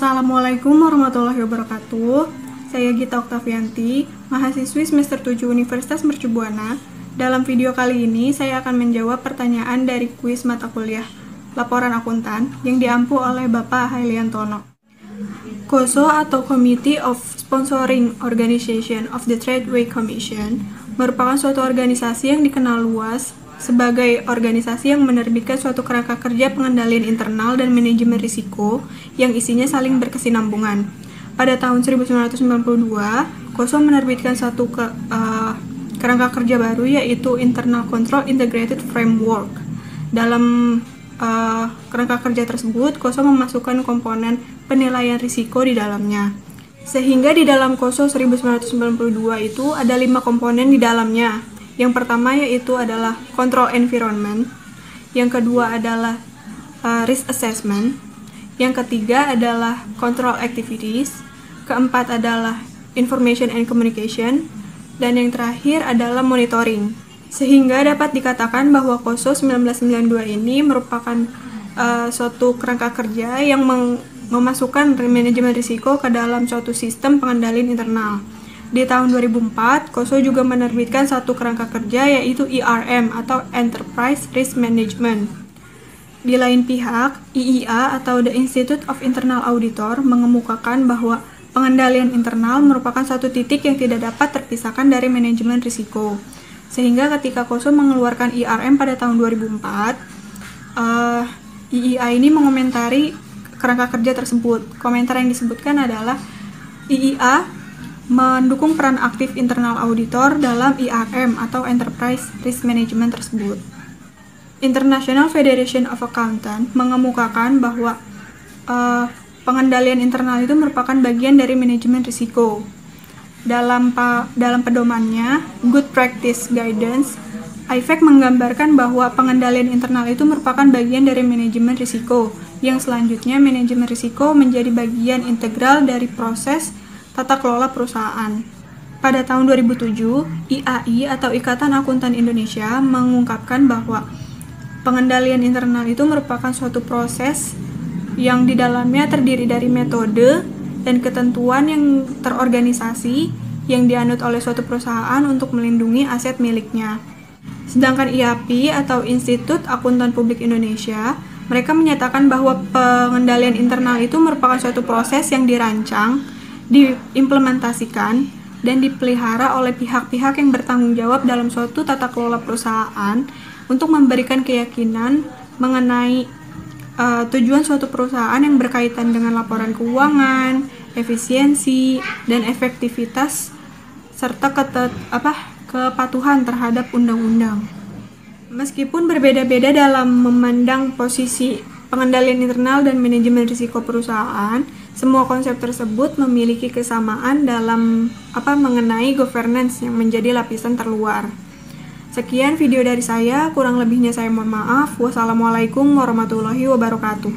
Assalamualaikum warahmatullahi wabarakatuh. Saya Gita Oktavianti, mahasiswi semester 7 Universitas Mercu Buana. Dalam video kali ini, saya akan menjawab pertanyaan dari kuis mata kuliah Laporan Akuntan yang diampu oleh Bapak Hailiantono. KOSO atau Committee of Sponsoring Organization of the Tradeway Commission merupakan suatu organisasi yang dikenal luas sebagai organisasi yang menerbitkan suatu kerangka kerja pengendalian internal dan manajemen risiko yang isinya saling berkesinambungan. Pada tahun 1992, KOSO menerbitkan satu kerangka kerja baru, yaitu Internal Control Integrated Framework. Dalam kerangka kerja tersebut, KOSO memasukkan komponen penilaian risiko di dalamnya. Sehingga di dalam KOSO 1992 itu ada 5 komponen di dalamnya. Yang pertama yaitu adalah control environment, yang kedua adalah risk assessment, yang ketiga adalah control activities, keempat adalah information and communication, dan yang terakhir adalah monitoring. Sehingga dapat dikatakan bahwa KOSO 1992 ini merupakan suatu kerangka kerja yang memasukkan manajemen risiko ke dalam suatu sistem pengendalian internal. Di tahun 2004, KOSO juga menerbitkan satu kerangka kerja yaitu ERM atau Enterprise Risk Management. Di lain pihak, IIA atau The Institute of Internal Auditor mengemukakan bahwa pengendalian internal merupakan satu titik yang tidak dapat terpisahkan dari manajemen risiko. Sehingga ketika KOSO mengeluarkan ERM pada tahun 2004, IIA ini mengomentari kerangka kerja tersebut. Komentar yang disebutkan adalah IIA mendukung peran aktif internal auditor dalam ERM atau Enterprise Risk Management tersebut. International Federation of Accountants mengemukakan bahwa pengendalian internal itu merupakan bagian dari manajemen risiko. Dalam pedomannya, Good Practice Guidance, IFAC menggambarkan bahwa pengendalian internal itu merupakan bagian dari manajemen risiko, yang selanjutnya manajemen risiko menjadi bagian integral dari proses tata kelola perusahaan. Pada tahun 2007, IAI atau Ikatan Akuntan Indonesia mengungkapkan bahwa pengendalian internal itu merupakan suatu proses yang di dalamnya terdiri dari metode dan ketentuan yang terorganisasi yang dianut oleh suatu perusahaan untuk melindungi aset miliknya. Sedangkan IAPI atau Institut Akuntan Publik Indonesia, mereka menyatakan bahwa pengendalian internal itu merupakan suatu proses yang dirancang, diimplementasikan, dan dipelihara oleh pihak-pihak yang bertanggung jawab dalam suatu tata kelola perusahaan untuk memberikan keyakinan mengenai tujuan suatu perusahaan yang berkaitan dengan laporan keuangan, efisiensi, dan efektivitas, serta kepatuhan terhadap undang-undang. Meskipun berbeda-beda dalam memandang posisi pengendalian internal dan manajemen risiko perusahaan, semua konsep tersebut memiliki kesamaan dalam mengenai governance yang menjadi lapisan terluar. Sekian video dari saya, kurang lebihnya saya mohon maaf. Wassalamualaikum warahmatullahi wabarakatuh.